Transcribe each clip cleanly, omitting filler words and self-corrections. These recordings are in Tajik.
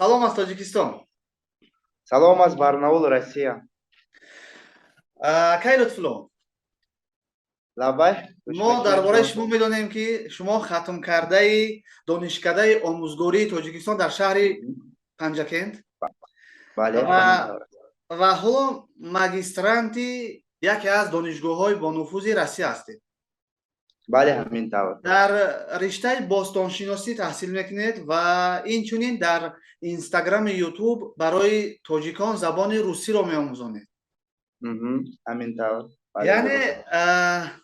Салом аз Тоҷикистон. Салом аз Барнаул, Россия. Кай лутфуло. Лабай, Мо дар бораи хушбахтиён. шумо медонем, ки шумо хатмкардаи донишкадаи омӯзгории Тоҷикистон дар шаҳри Панҷакент Бале, ва ҳамин тавр аст. ҳоло магистранти яке аз донишгоҳҳои бонуфузи Россия ҳастед. Бале, ҳамин тавр. дар риштаи бостоншиносӣ таҳсил мекунед ва инчунин дар инстаграми ютуб барои тоҷикон забони русиро меомӯзонед. Ҳамин тавр. Бале, яъне дуруст.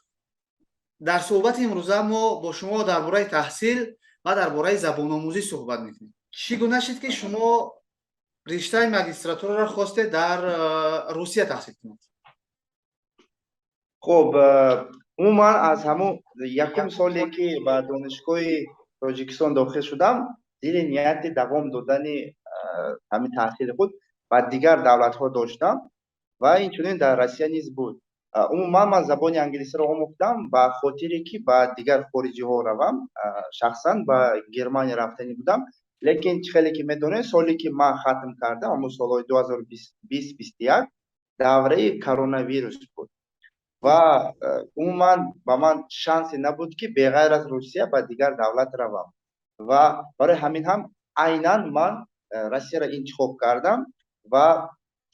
дар суҳбати имрӯза мо бо шумо дар бораи таҳсил ва дар бораи забономӯзӣ суҳбат мекунем. Чӣ гуна шид, ки шумо риштаи магистратураро хостед дар Русия таҳсил кунед? Хуб, умуман аз ҳамун якум соле ки ба донишгоҳи Тоҷикистон дохил шудам, зери нияти давом додани ҳамин таҳсили худ ба дигар давлатҳо доштам ва инчунин дар Россия низ буд. Умуман ман забони англисиро омӯхтам ба хотире ки ба дигар хориҷиҳо равам. Шахсан ба Германия рафтанӣ будам, лекин чӣ хеле ки медонед, соле ки ман хатм кардам, ҳамун солҳои 2020-21 давраи коронавирус буд ва умуман ба ман шансе набуд ки беғайр аз Русия ба дигар давлат равам ва барои ҳамин ҳам айнан ман Россияро интихоб кардам ва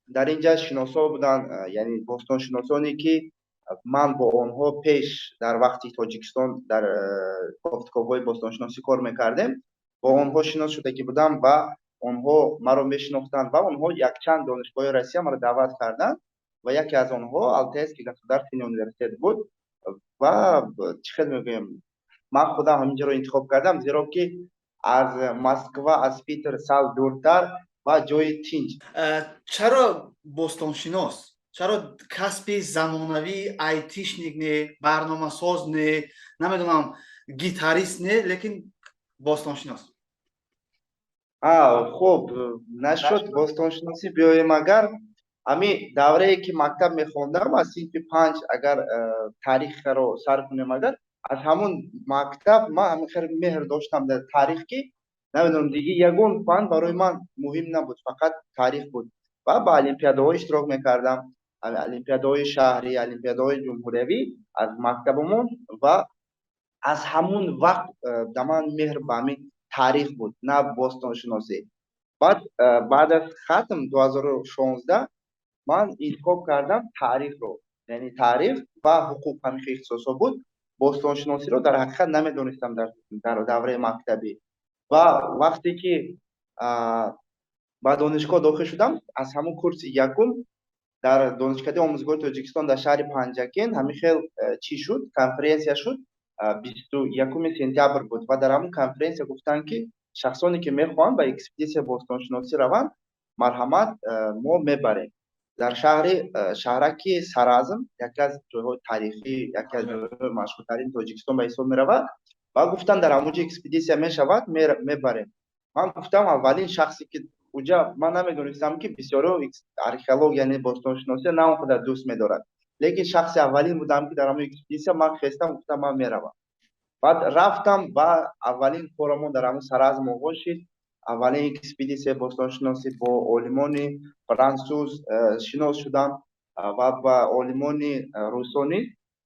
дар ин ҷа шиносно буданд, яъни бостоншиносоне ки ман бо онҳо пеш дар вақти Тоҷикистон дар кофтковҳои бостоншиносӣ кор мекардем, бо онҳо шинос шудагӣ будам ва онҳо маро мешинохтанд ва онҳо якчанд донишгоҳи Россия маро даъват карданд ва яке аз онҳо Алтайский государственный университет буд ва чӣ хел мегӯям, ман худам ҳамин ҷоро интихоб кардам, зеро ки аз Москва, аз Питер сал дуртар ва ҷои тинҷ. Чаро бостоншинос? Чаро касби замонавӣ айтишник не, барномасоз не, намедонам гитарист не, лекин бостоншинос? Хуб, нашуд бостоншиносӣ биёем агар ҳамин даврае ки мактаб мехондам, аз синфи 5 агар таърихро сар кунем, агар аз ҳамун мактаб ман ҳамин хел меҳр доштам дар таърих ки намедонам диги ягон фан барои ман муҳим набуд, фақат таърих буд ва ба олимпиадаҳо иштирок мекардам, олимпиадаҳои шаҳрӣ, олимпиадаҳои ҷумҳуриявӣ аз мактабамон ва аз ҳамун вақт да ман меҳр ба ҳамин таърих буд, на бостоншиносӣ. Баъд аз хатм 2016 ман интихоб кардам таърихро, яъни таърих ва ҳуқуқ, ҳамин ихтисосо буд. Бостоншиносиро дар ҳақиқат намедонистам дар давраи мактабӣ ва вақте ки ба донишгоҳ дохил шудам, аз ҳамун курси якум дар донишкадаи омӯзгори Тоҷикистон дар шаҳри Панҷакен ҳамин хел чӣ шуд, конференсия шуд. 21 сентябр буд ва дар ҳамун конференсия гуфтанд ки шахсоне ки мехоҳанд ба экспедисия бостоншиносӣ раванд, марҳамат, мо мебарем. дар шаҳраки Саразм, яке аз ҷойҳои таърихӣ, яке аз ҷойҳои машҳуртарини Тоҷикистон ба ҳисоб меравад ва гуфтанд дар ҳамунҷо экспедисия мешавад, мебарем. Ман гуфтам, аввалин шахсе ки уҷа ман намедонистам ки бисёро археология, яъне бостоншиносия на он қадар дӯст медорад, лекин шахси аввалин будам ки дар ҳамун экспедисия ман хестам, гуфтам ман меравам. Баъд рафтам ва аввалин корамон дар ҳамун Саразм оғоз шуд. Аввалин экспедисияи бостоншиносӣ бо олимони франсуз шинос шудам ва ба олимони русонӣ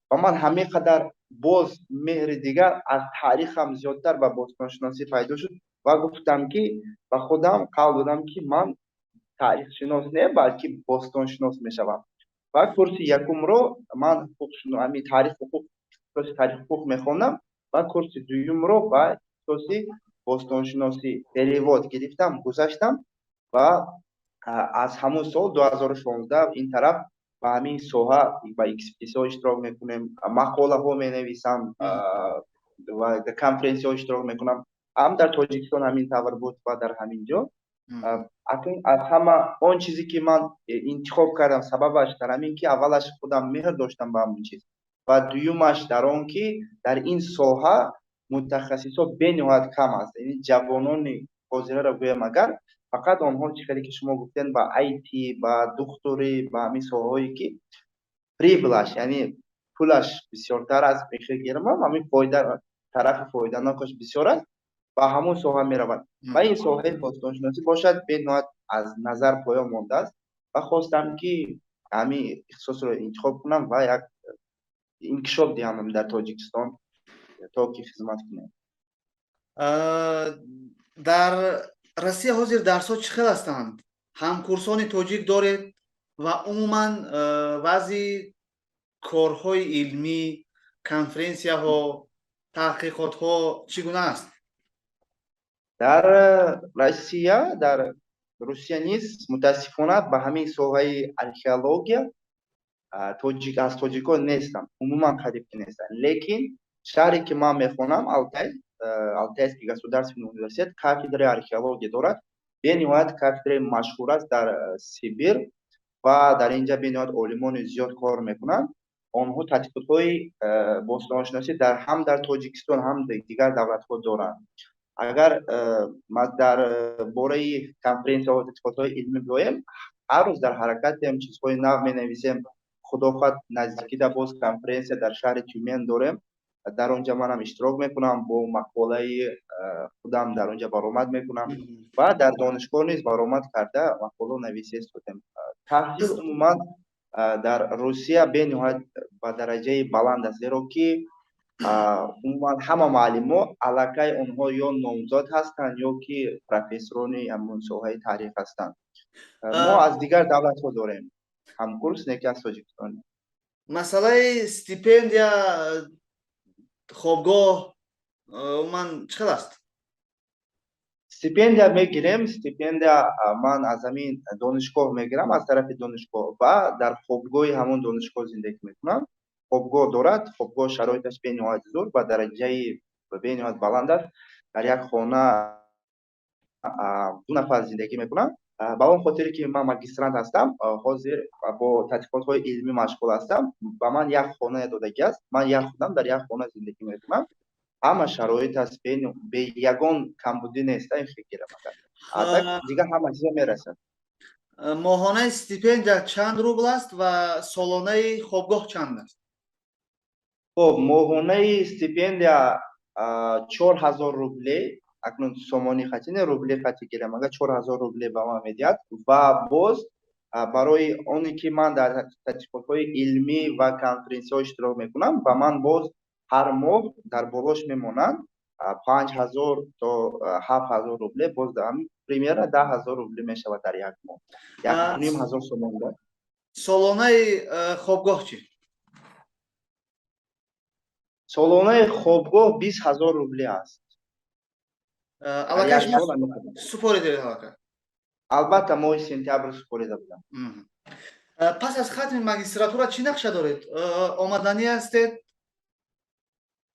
ва ман ҳамин қадар боз меҳри дигар аз таърихам зиёдтар ба бостоншиносӣ пайдо шуд ва гуфтам ки ба худам қавл додам ки ман таърихшинос не, балки бостоншинос мешавам. ва курси якумро ман ҳамин таърих ҳуқуқ, ихтисоси таърих ҳуқуқ мехонам ва курси дуюмро ба ихтисоси бостоншиносӣ перевод гирифтам, гузаштам ва аз ҳамун сол 2016 ин тараф ба ҳамин соҳа ба экспедисияҳо иштирок мекунем, мақолаҳо менависам ва конференсияҳо иштирок мекунам. ҳам дар Тоҷикистон ҳамин тавр буд ва дар ҳамин ҷо. Акнун аз ҳама он чизе ки ман интихоб кардам, сабабаш дар ҳамин ки аввалаш худам меҳр доштам ба ҳамун чиз ва дуюмаш дар он ки дар ин соҳа мутахассисо бениҳоят кам аст. Яъни ҷавонони ҳозираро гӯям, агар фақат онҳо чӣ хеле ки шумо гуфтед ба IT, ба духтурӣ, ба ҳамин соҳаҳое ки прибылаш, яъни пулаш бисёртар аст, мегирам ҳамин фоида, тарафи фоиданокаш бисёр аст ба ҳамун соҳа меравад ва ин соҳаи бостоншиносӣ бошад бенҳоят аз назар поён мондааст ва хостам ки ҳамин ихтисосро интихоб кунам ва як инкишоф диҳам дар Тоҷикистон то ки хизмат кунем. дар Россия ҳозир дарсҳо чӣ хел ҳастанд? ҳамкурсони тоҷик доред ва умуман вазъи корҳои илмӣ, конференсияҳо, таҳқиқотҳо чӣ гуна аст? дар Русия низ мутаассифона ба ҳамин соҳаи археология аз тоҷикон нестам, умуман қариб ки нестам. Лекин шаҳре ки ман мехонам, Алтайский государственный университет кафедраи археология дорад. Бениҳоят кафедраи машҳур аст дар Сибир ва дар инҷа бениҳоят олимони зиёд кор мекунанд. онҳо тадқиқотҳои бостоншиносӣ ҳам дар Тоҷикистон, ҳам дигар давлатҳо доранд. агар дар бораи конференсияҳо тадқиқотҳои илмӣ биёем, ҳар рӯз дар ҳаракатем, чизҳои нав менависем. худохоҳ наздикида боз конференсия дар шаҳри Тюмен дорем. дар онҷа манам иштирок мекунам, бо мақолаи худам дар онҷа баромад мекунам ва дар донишгоҳ низ баромад карда мақола нависӣ истодем. таҳсил умуман дар Русия бениҳоят ба дараҷаи баланд аст, зеро ки умуман ҳама муаллимҳо аллакай онҳо ё номзод ҳастанд ё ки профессорони ҳамон соҳаи таърих ҳастанд. мо аз дигар давлатҳо дорем ҳамкурс, неки аз Тоҷикистон. Масъалаи стипендия, хобгоҳ умуман чӣ хел аст? Стипендия мегирем. Стипендия ман аз ҳамин донишгоҳ мегирам, аз тарафи донишгоҳ ва дар хобгоҳи ҳамон донишгоҳ зиндагӣ мекунам. хобгоҳ дорад. хобгоҳ шароиташ бениҳоят зуд ба дараҷаи бениҳоят баланд аст. дар як хона 2 нафар зиндагӣ мекунам. ба он хотире ки ман магистрант ҳастам, ҳозир бо тадқиқотҳои илмӣ машғул ҳастам. Ба ман як хона додагӣ аст. Ман як худам дар як хона зиндагӣ мекунам. ҳама шароит аст, бе ягон камбудӣ нест. ин фикр так дигар ҳама чиза мерасад. моҳонаи стипендия чанд рубл аст ва солонаи хобгоҳ чанд аст? хоб моҳонаи стипендия 4000 рубле, акнун сомони хати не рубли хати гирам, ага 4000 рубле ба ман медиҳад ва боз барои оне ки ман дар тадқиқотҳои илмӣ ва конференсияҳо иштирок мекунам, ба ман боз ҳар моҳ дар болош мемонанд 5000 то 7000 рубле, боз примерно 10000 рубле мешавад дар як моҳ. 1500 сомон. солонаи хобгоҳ чӣ? солонаи хобгоҳ 20000 рубле аст. аллакай супорида аллакай? албатта моҳи сентябр супорида будам. пас аз хатми магистратура чӣ нақша доред? омаданӣ ҳастед?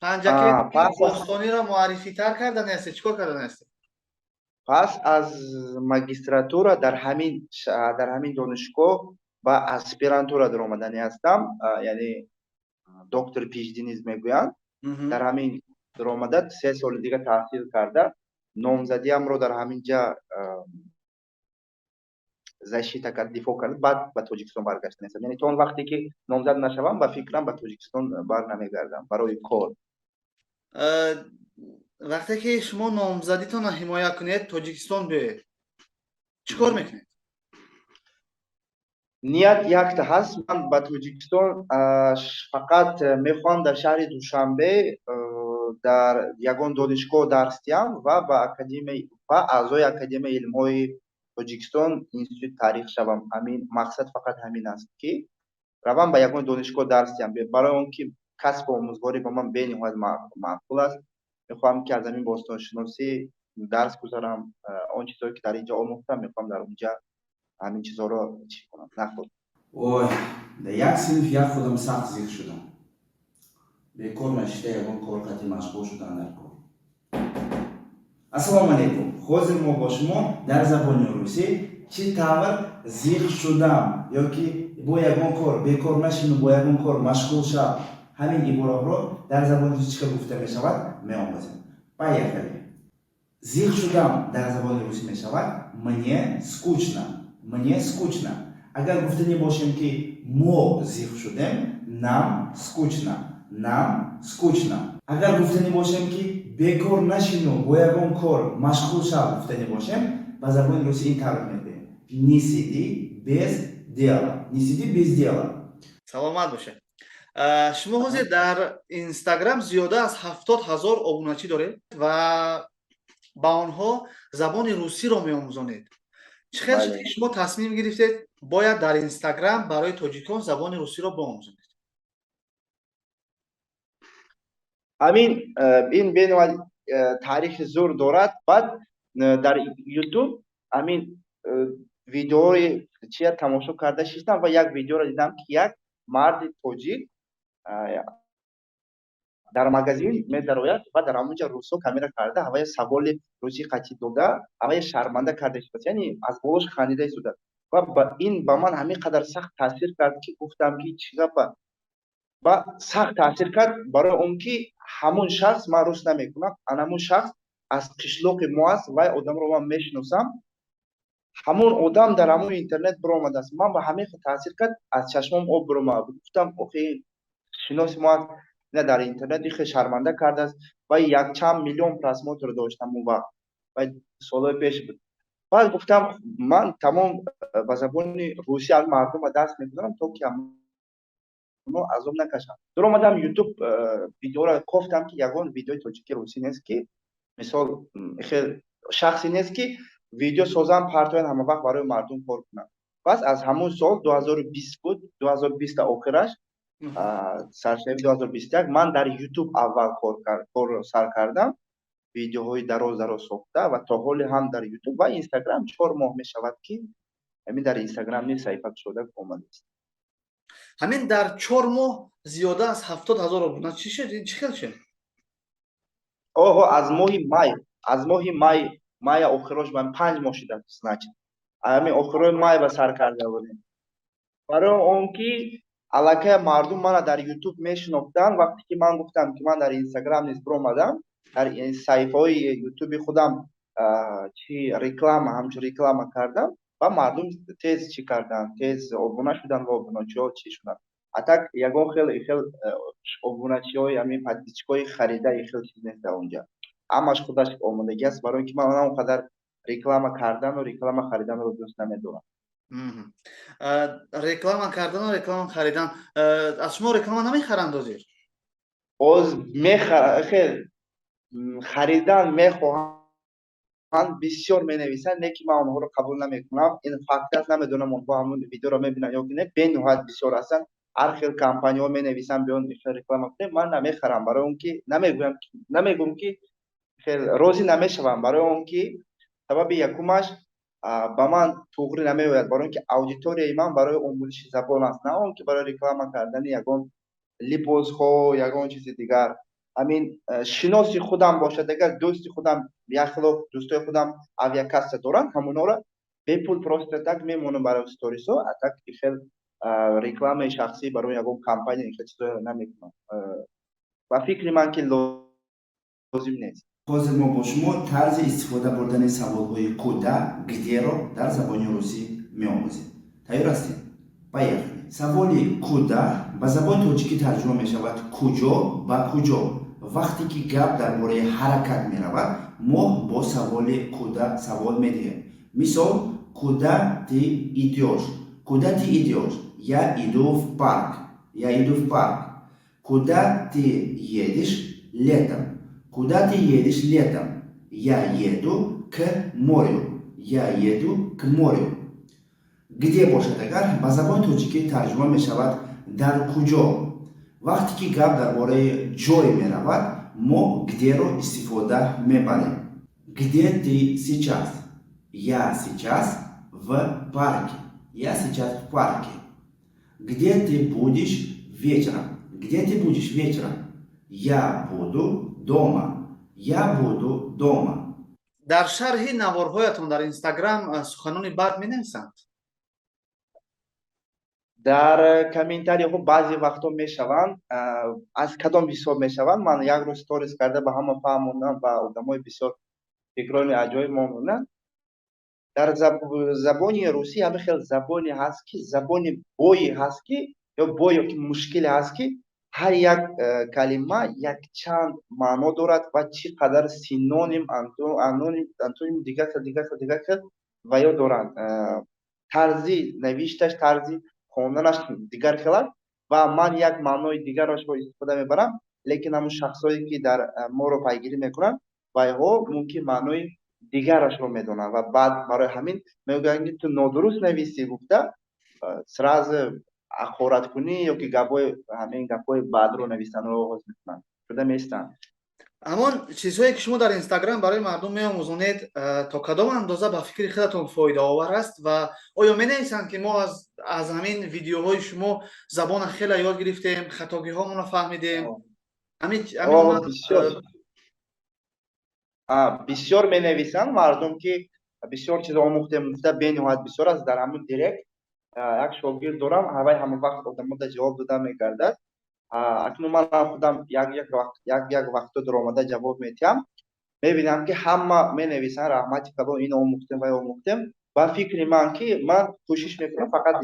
панҷакаи бостониро муаррифитар кардани ҳастед? чӣ кор кардани ҳастед? пас аз магистратура дар ҳамин донишгоҳ ба аспирантура даромаданӣ ҳастам, яъне доктор PhD низ мегӯянд. дар ҳамин даромада 3 соли дига таҳсил карда номзадиамро дар ҳаминҷа защита кард, дифоъ кард, баъд ба Тоҷикистон баргаштан ҳастам. яъне то он вақте ки номзад нашавам ба фикрам ба Тоҷикистон барнамегардам барои кор. вақте ки шумо номзадитонро ҳимоя кунед, Тоҷикистон биёед, чӣ кор мекунед? ният якта ҳаст. ман ба Тоҷикистон фақат мехоҳам дар шаҳри Душанбе дар ягон донишгоҳ дарс диҳам ва ба аъзои академияи илмҳои Тоҷикистон институти таърих шавам. ҳамин мақсад фақат ҳамин аст ки равам ба ягон донишгоҳ дарс диҳам. барои он ки касб омӯзгорӣ ба ман бениҳоят маъқул аст. мехоҳам ки аз ҳамин бостоншиносӣ дарс гузарам. он чизое ки дар инҷа омӯхтам мехоҳам дар онҷа ҳамин чизҳоро чӣ кунам, нахӯрам. ой, дар як синф як худам сахт зиқ шудам. бекор нашида ягон кор қати машғул шудан дар кор. ассалому алайкум. ҳозир мо бо шумо дар забони русӣ чӣ тавр зиқ шудам ёки бо ягон кор бекор нашину, бо ягон кор машғул шав, ҳамин ибораҳоро дар забони русӣ чӣ хел гуфта мешавад меомӯзем. поехали. зиқ шудам дар забони русӣ мешавад мне скучно. мне скучно. агар гуфтанӣ бошем ки мо зиқ шудем, нам скучно. нам скучно. агар гуфтанӣ бошем ки бекор нашину бо ягон кор машғул шав гуфтани бошем ба забони русӣ ин тавр мегӯем нисиди без дела нисиди без дела. саломат боша. Шумо ҳозир дар Инстаграм зиёда аз 70,000 обуначӣ доред ва ба онҳо забони русиро меомӯзонед. Чӣ хел шуд ки шумо тасмим гирифтед бояд дар Инстаграм барои тоҷикон забони русиро биомӯзонед? ҳамин ин бенаваи таърихи зур дорад. Баъд дар ютуб ҳамин видеои чия тамошо карда шистам ва як видеоро дидам ки як марди тоҷик дар магазин медарояд ва дар ҳамонҷа русо камера карда ҳавая саволи русӣ қатӣ дода ҳавая шарманда карда истод, яъне аз болош хандида истода ва ин ба ман ҳамин қадар сахт таъсир кард ки гуфтам ки чӣ гапа. Ба сахт таъсир кард барои он ки ҳамон шахс, ман рус намекунам, анамон шахс аз қишлоқи мо аст, вай одамро ман мешиносам, ҳамон одам дар ҳамон интернет биромадааст. Ман ба ҳамин таъсир кард, аз чашмам об биромад. Гуфтам охи шиноси мо аст, ина дар интернет ихе шарманда кардааст ва якчанд миллион просмотр доштам он вақт ва солҳои пеш буд. Баъд гуфтам ман тамом ба забони русӣ аз мардума даст мекунам то ки азоб накашам. Дуромадам ютуб видеоро кофтам ки ягон видеои тоҷики русӣ нест ки мисол шахсе нест ки видео созам партоян ҳама вақт барои мардум кор кунам. Пас аз ҳамон сол 2020 буд, 2020 охираш саршави 2021 ман дар ютуб аввал кор сар кардам, видеоҳои дароз сохта ва то ҳоле ҳам дар ютуб ва Инстаграм 4 моҳ мешавад ки ҳамин дар Инстаграм низ саҳифа кушода омадааст. ҳамин дар 4 моҳ зиёда аз 70,000 обуна чӣ шуд? Чӣ хел шуд? Оҳо аз моҳи май охирош ба 5 моҳ шуда значит. Ҳамин охирои май ба сар карда будем. Барои он ки аллакай мардум мана дар ютуб мешинофтанд, вақте ки ман гуфтам ки ман дар Инстаграм низ биромадам, дар саҳифаҳои ютуби худам чи реклама ҳамчун реклама кардам ва мардум тез чӣ карданд, тез обуна шуданд ва обуначиҳо чӣ шуданд. Атак ягон хел обуначиҳои ҳамин подписчикҳои харида хел чиз нест дар онҷа. Ҳамаш худаш омодагӣ аст, барои ки ман он қадар реклама кардану реклама хариданро дӯст намедорам. Реклама кардану реклама харидан. Аз шумо реклама намехаранд ҳозир? Оз харидан мехоҳанд, бисёр менависанд, не ки ман онҳоро қабул намекунам. Ин факт аст, намедонам онҳо ҳамон видеоро мебинанд ё ки не. бениҳоят бисёр ҳастанд. ҳар хел компанияҳо менависанд биён реклама кунем. Ман намехарам, барои он ки намегӯям ки розӣ намешавам, барои он ки сабаби якумаш ба ман туғри намеояд, барои он ки аудиторияи ман барои омӯзиши забон аст, на он ки барои реклама кардани ягон либосҳо, ягон чизи дигар. ҳамин шиноси худам бошад, агар дӯсти худам яхило дӯстои худам авиакасса доранд, ҳамонҳоро бепул просто так мемонам барои сторисҳо, так хел рекламаи шахсӣ барои ягон компания хел чизо намекунам. Ба фикри ман ки лозим нест. ҳозир мо бо шумо тарзи истифода бурдани саволҳои куда гдеро дар забони русӣ меомӯзем. тайёр ҳастед? Поехали. Саволи куда ба забони тоҷикӣ тарҷума мешавад куҷо ба куҷо. вақте ки гап дар бораи ҳаракат меравад, мо бо саволи куда савол медиҳем. мисол, куда ты идёшь? Куда ты идёшь? Я иду в парк. Я иду в парк. Куда ты едешь летом? Куда ты едешь летом? Я еду к морю. Я еду к морю. Где бошад агар ба забони тоҷикӣ тарҷума мешавад дар куҷо. вақте ки гап дар бораи ҷой меравад, мо гдеро истифода мебарем. Где ты сейчас? Я сейчас в парке. Я сейчас в парке. Где ты будешь вечером? Где ты будешь вечером? Я буду дома. Я буду дома. дар шарҳи наворҳоятон дар Инстаграм суханони бад менависанд? дар комментарияҳо баъзе вақтҳо мешаванд. Аз кадом ҳисоб мешаванд? Ман як рӯз сторис карда ба ҳама фаҳмондам ва одамои бисёр фикрони аҷоиб монанд. дар забони русӣ ҳама хел забоне ҳаст ки забони бое ҳаст ки ё бо ё ки мушкиле ҳаст ки ҳар як калима якчанд маъно дорад ва чӣ қадар синоним, антоним дигар ва ё доранд. Тарзи навишташ, тарзи хонданаш дигар хел аст ва ман як маънои дигарашро истифода мебарам, лекин ҳамун шахсое ки дар моро пайгирӣ мекунанд вайҳо мумкин маънои дигарашро медонанд ва баъд барои ҳамин мегӯянд ки ту нодуруст нависӣ гуфта сразу ҳақораткунӣ ёки ҳамин гапҳои баъдро навистанро оғоз мекунанд. Шуда меистанд. ҳамон чизҳое ки шумо дар Instagram барои мардум меомӯзонед, то кадом андоза ба фикри худатон фоидаовар аст ва оё менависанд ки мо аз ҳамин видеоҳои шумо забона хеле ёд гирифтем, хатогиҳомонро фаҳмидем? Бисёр менависанд мардум ки бисёр чизо омӯхтем гуфта бениҳоят бисёр аст. Дар ҳамун директ як шогирд дорам, ҳавай ҳамон вақт одамота ҷавоб дода мегардад. Акнун ман худам як вақтҳо даромада ҷавоб медиҳам. Мебинам ки ҳама менависанд раҳмати кадом ин омӯхтем ва омӯхтем. Ба фикри ман ки ман кӯшиш мекунам фақат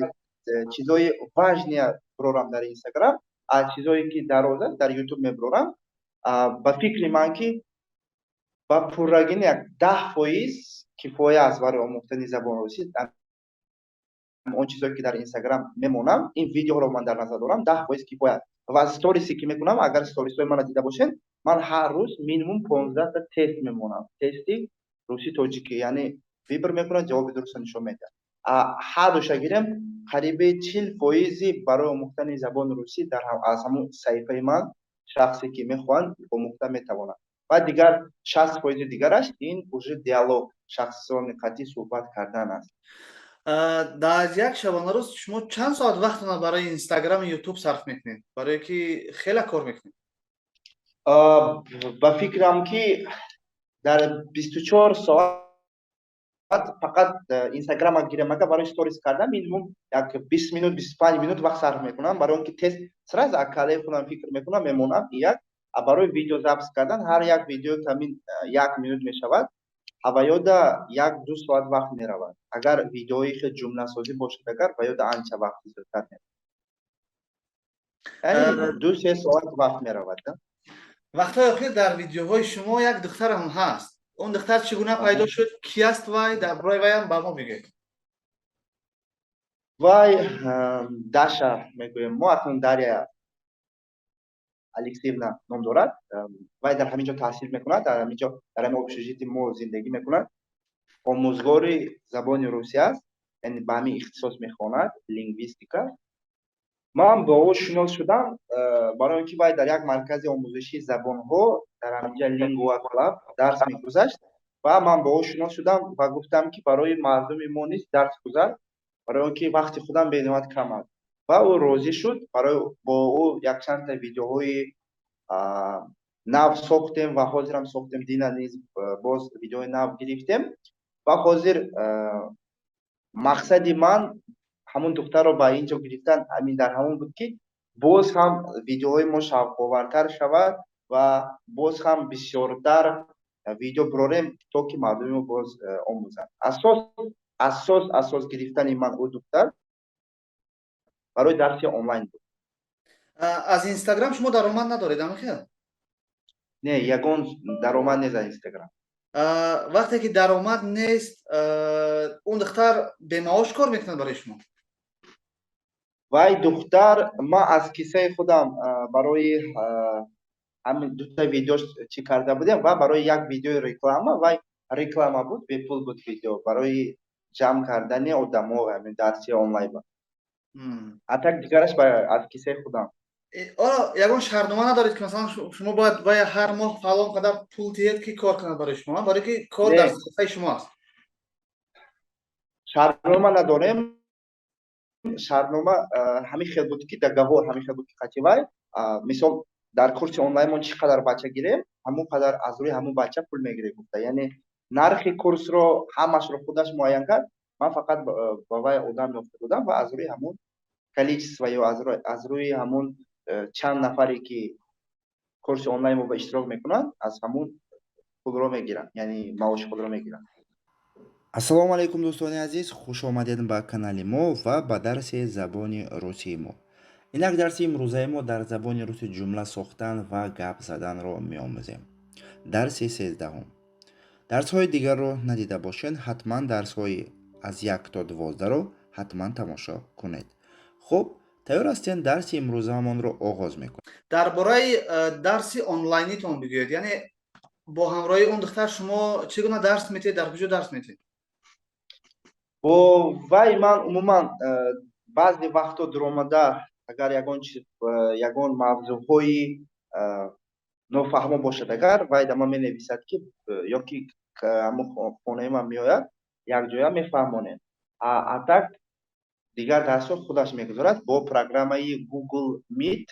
чизои важния бирорам дар Instagram, аз чизое ки дароз аст дар YouTube мебирорам. Ба фикри ман ки ба пуррагини як 10% кифоя аст барои омӯхтани забони русӣ. Он чизое ки дар Instagram мемонам, ин видеоҳоро ман дар назар дорам, 10% кифоя аст. Ва сторисе ки мекунам, агар сторисҳои манро дида бошед, ман ҳар рӯз минимум 15 та тест мемонам. Тести русӣ тоҷикӣ, яъне вибр мекунам, ҷавоби дурустро нишон медиҳам. ҳар душа гирем қариби 40% барои омӯхтани забони русӣ аз ҳамун саҳифаи ман шахсе ки мехоҳанд омӯхта метавонад. Ва дигар 60% дигараш ин уже диалог, шахсони қатъӣ суҳбат кардан аст. Дар як шабонарӯз шумо чанд соат вақтона барои Instagram и YouTube сарф мекунед? Барое ки хеле кор мекунед. Ба фикрам ки дар 24 соат фақат Instagram гирем, агар барои сторис кардан минимум як 20 минут 25 минут вақт сарф мекунам, барои он ки тест сразу акалаи худам фикр мекунам, мемонам. Як барои видео запис кардан ҳар як видео камин 1 минут мешавад, ва ёда 1-2 соат вақт меравад. Агар видеои хеле ҷумласозӣ бошад, агар ва ёда анча вақт зудтар меравад. Яъне 2-3 соат вақт меравад. Вақтҳои охир дар видеоҳои шумо як духтарам ҳаст. Он духтар чӣ гуна пайдо шуд? Ки аст вай? Дар бораи вайам ба мо бигӯед. Вай Даша мегӯем мо, акнун Дарья Алексеевна ном дорад. Вай дар ҳамин ҷо таҳсил мекунад, дар ҳамин ҷо дар ҳамин общежитии мо зиндагӣ мекунад. Омӯзгори забони русӣ аст, яъне ба ҳамин ихтисос мехонад, лингвистика. Ман бо ӯ шинос шудам, барои он ки вай дар як маркази омӯзишии забонҳо дар ҳамин ҷо Lingua Club дарс мегузашт ва ман бо ӯ шинос шудам ва гуфтам ки барои мардуми мо низ дарс гузар, барои он ки вақти худам бениҳоят кам аст. Ва ӯ розӣ шуд. Бо ӯ якчандта видеоҳои нав сохтем ва ҳозирам сохтем. Дина низ боз видеои нав гирифтем ва ҳозир мақсади ман ҳамун духтарро ба ин ҷо гирифтан ҳамин дар ҳамон буд ки боз ҳам видеоҳои мо шавқовартар шавад ва боз ҳам бисёртар видео бирорем, то ки мардуми мо боз омӯзанд. Асос гирифтани ман ӯ духтар барои дарси онлайн буд. Аз Instagram шумо даромад надоред, амахел? Не, ягон даромад нест аз Instagram. Вақте ки даромад нест, он духтар бемаош кор мекунад барои шумо? Вай духтар, ман аз киссаи худам барои ҳамин дута видеош чӣ карда будем ва барои як видеои реклама, вай реклама буд, бепул буд видео, барои ҷамъ кардани одамо, ҳамин дарси онлайн буд. А так дигараш аз киссаи худам. Ягон шартнома надоред ки масалан шумо бояд вай ҳар моҳ фалон қадар пул диҳед ки кор кунад барои шумо? Барои ки кор дар сафҳаи шумо аст. Шартнома надорем. Шартнома ҳамин хел буд ки договор ҳамин хел буд ки қати вай мисол дар курси онлайнмон чӣ қадар бача гирем, ҳамун қадар аз рӯи ҳамун бача пул мегирем гуфта. Яъне нархи курсро ҳамашро худаш муайян кард. Ман фақат ба вай одам ёфта будам ва аз рӯи ҳамун количество ё аз рӯи ҳамун чанд нафаре ки курси онлайн мо ба иштирок мекунанд, аз ҳамун пулро мегиранд, яъне маоши худро мегиранд. Ассалому алайкум дӯстони азиз, хуш омадед ба канали мо ва ба дарси забони русии мо. инак дарси имрӯзаи мо дар забони русӣ ҷумла сохтан ва гап заданро меомӯзем. Дарси 13. дарсҳои дигарро надида бошед, ҳатман дарсҳои аз 1 то 12ро ҳатман тамошо кунед. хуб, тайёр ҳастед? Дарси имрӯзаамонро оғоз мекунем. дар бораи дарси онлайнитон бигӯед, яъне бо ҳамроҳи он духтар шумо чӣ гуна дарс метиҳед, дар куҷо дарс метиҳед? бо вай ман умуман баъзе вақтҳо дуромада агар ягон мавзӯъҳои нофаҳмо бошад, агар вай да ман менависад ки ё ки ҳамон хонаи ман меояд, якҷоя мефаҳмонем. А так дигар дарсҳо худаш мегузорад бо программаи Google Meet,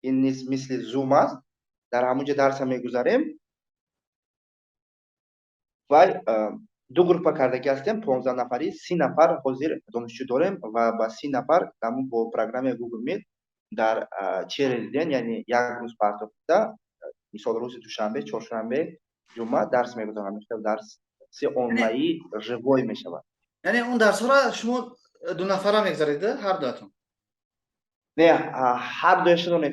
ин низ мисли Zoom аст, дар ҳамонҷо дарса мегузарем. вай ду группа кардагӣ ҳастем, 15 нафарӣ, 30 нафар ҳозир донишҷӯ дорем ва ба 30 нафар бо программаи Google Meet дар через ден, яъне як рӯз партофта, мисол рӯзи душанбе, чоршанбе, ҷумъа дарс мегузарам. Дарси онлайнӣ живой мешавад. Яъне он дарсҳоро шумо ду нафара мегзаред, ҳар дуатон? Не, ҳар дуяшро не,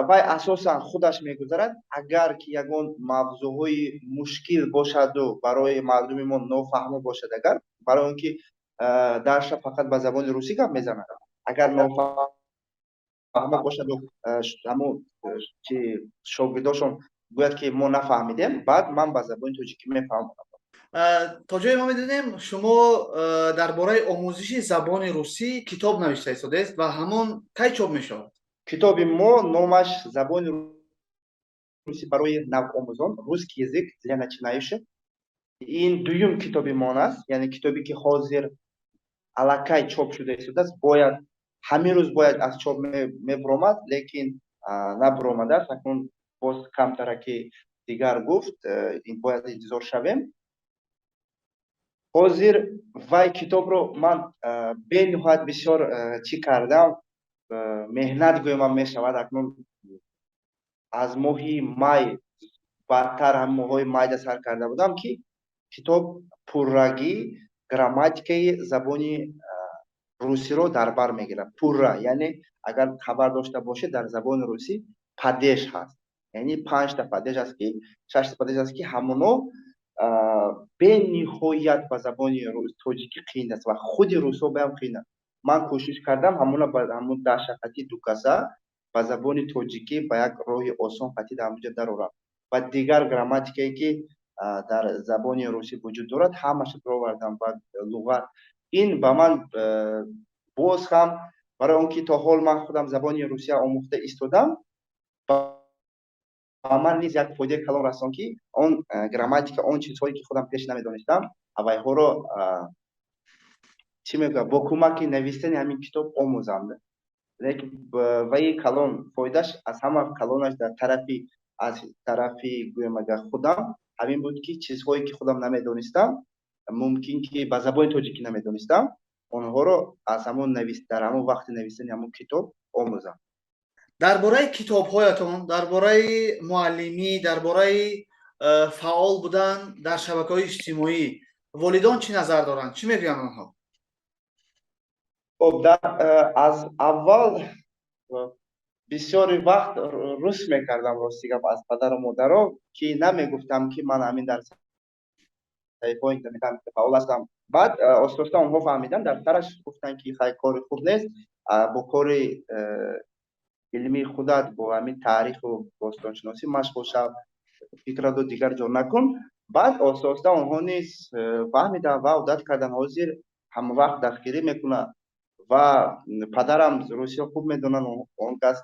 вай асосан худаш мегузарад. Агар ки ягон мавзӯъҳои мушкил бошаду барои мардуми мо нофаҳмо бошад, агар барои он ки дарша фақат ба забони русӣ гап мезанад, агар нофаҳмо бошаду ҳамон чи шогирдошон гӯяд ки мо нафаҳмидем, баъд ман ба забони тоҷикӣ мефаҳмонам. То ҷое мо медонем шумо дар бораи омӯзиши забони русӣ китоб навишта истодаест ва ҳамон кай чоп мешавад? Китоби мо номаш забони русӣ барои навомӯзон, русский язык для начинающих. Ин дуюм китоби мон аст, яъне китобе ки ҳозир аллакай чоп шуда истодааст. Бояд ҳамин рӯз бояд аз чоп мебуромад, лекин набуромадааст. Акнун боз камтараки дигар гуфт, бояд интизор шавем. ҳозир вай китобро ман бениҳоят бисёр чӣ кардам, меҳнат гӯямам мешавад. Акнун аз моҳи май бадтар ҳам моҳҳои майда сар карда будам ки китоб пуррагӣ грамматикаи забони русиро дар бар мегирад. Пурра яъне агар хабар дошта бошед, дар забони русӣ падеж ҳаст, яъне 5 та падеж аст ки 6 та падеж аст ки ҳамоно бениҳоят ба забони тоҷикӣ қиин аст ва худи русҳо баям қиин аст. Ман кӯшиш кардам ҳамона ба ҳамон дашақати дукаса ба забони тоҷикӣ ба як роҳи осон қатӣ дар ҳамонҷо дарорам ва дигар грамматикае ки дар забони русӣ вуҷуд дорад, ҳамаша дровардам ва луғат. Ин ба ман боз ҳам барои он ки то ҳол ман худам забони русия омӯхта истодам, ба ман низ як фоидаи калон расон ки он грамматика, он чизҳое ки худам пеш намедонистам, авайҳоро чӣ мегӯям, бо кӯмаки навистани ҳамин китоб омӯзам. Лекин ваи калон фоидаш аз ҳама калонаш аз тарафи гӯям агар худам ҳамин буд ки чизҳое ки худам намедонистам, мумкин ки ба забони тоҷикӣ намедонистам, онҳоро аз ҳамон дар ҳамон вақти навистани ҳамон китоб омӯзам. дар бораи китобҳоятон, дар бораи муаллимӣ, дар бораи фаъол будан дар шабакаҳои иҷтимоӣ волидон чӣ назар доранд? Чӣ мегӯянд онҳо? خب از اول بسیاری وقت رس میکردم راستی گپ از پدر و مادرها که نمیگفتم که من همین در صحیفه اینترنت فعال هستم. بعد آهسته اونها فهمیدن، در سرش گفتن که خیلی کار خوب نیست، با کار علمی خودت با همین تاریخ و باستانشناسی مشغول شو، فکرت رو دیگر جور نکن. بعد آهسته اونها نیز فهمیدن و عادت کردن حاضر هم وقت دستگیری میکنه و پدرم روسیه خوب میدونن، اون کس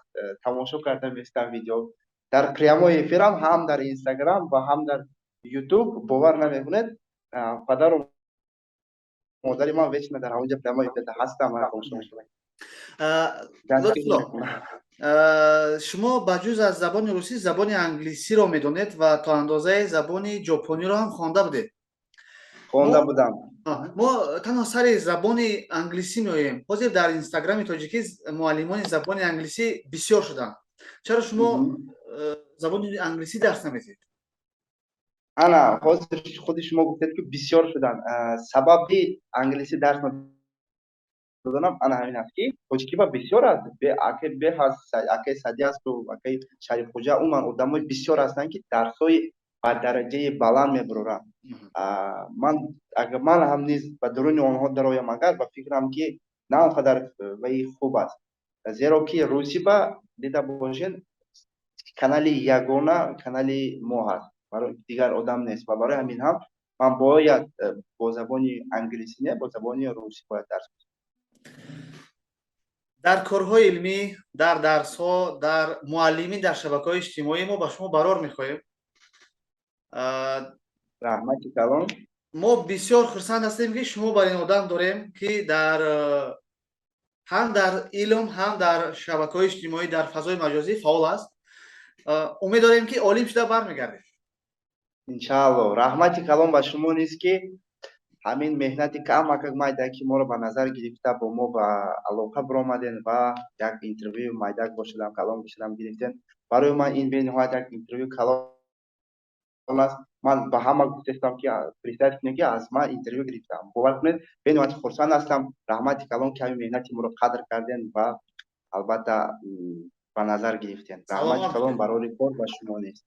تماشا کرده میستن ویدیو در پریاموی افیرم، هم در اینستاگرام و هم در یوتیوب. باور نمیکنید پدر و مادری من ویچ در اونجا پریاموی افیر هستم. شما بجز از زبان روسی زبان انگلیسی رو میدونید و تا اندازه زبان ژاپنی رو هم خوانده بودید؟ خوانده بودم. ما تنها سر زبان انگلیسی میایم. حاضر در اینستاگرام تاجیکی معلمان زبان انگلیسی بسیار شدن. چرا شما زبان انگلیسی درس نمیدید؟ انا حاضر خود شما گفتید که بسیار شدن. سبب انگلیسی درس донам ана ҳамин аст ки тоҷикиба бисёр аст акаи садиасту акаи шарифхоҷа умуман одамои бисёр ҳастанд ки дарсҳои ба дараҷаи баланд мебароранд. Ман ҳам низ ба дуруни онҳо дароям агар ба фикрам ки на он қадар ваи хуб аст, зеро ки русиба дида бошед канали ягона канали мо ҳаст, барои дигар одам нест ва барои ҳамин ҳам ман бояд бо забони англисӣ не бо забони русӣ бояд дарс бихонам. дар корҳои илмӣ, дар дарсҳо, дар муаллимӣ дар шабакаҳои иҷтимоӣ мо ба шумо барор мехоҳем. Раҳмати калон. мо бисёр хурсанд ҳастем ки шумо бар ин одам дорем ки ҳам дар илм, ҳам дар шабакаҳои иҷтимоӣ, дар фазои маҷозӣ фаъол аст. умед дорем ки олим шуда бармегардед. Иншаалло. Раҳмати калон ба шумо низ ки ҳамин меҳнати камакак майда ки моро ба назар гирифта бо мо ба алоқа биромаден ва як интервюи майдак бошадам калон бошадам гирифтен. Барои ман ин бениҳоят як интервюи калон аст. Ман ба ҳама гуфтастам ки представ кунед ки аз ман интервю гирифтам. Бовар кунед бениҳоят хурсанд ҳастам. Раҳмати калон ки ҳамин меҳнати моро қадр карден ва албатта ба назар гирифтен. Раҳмати калон барори кор ба шумо нест.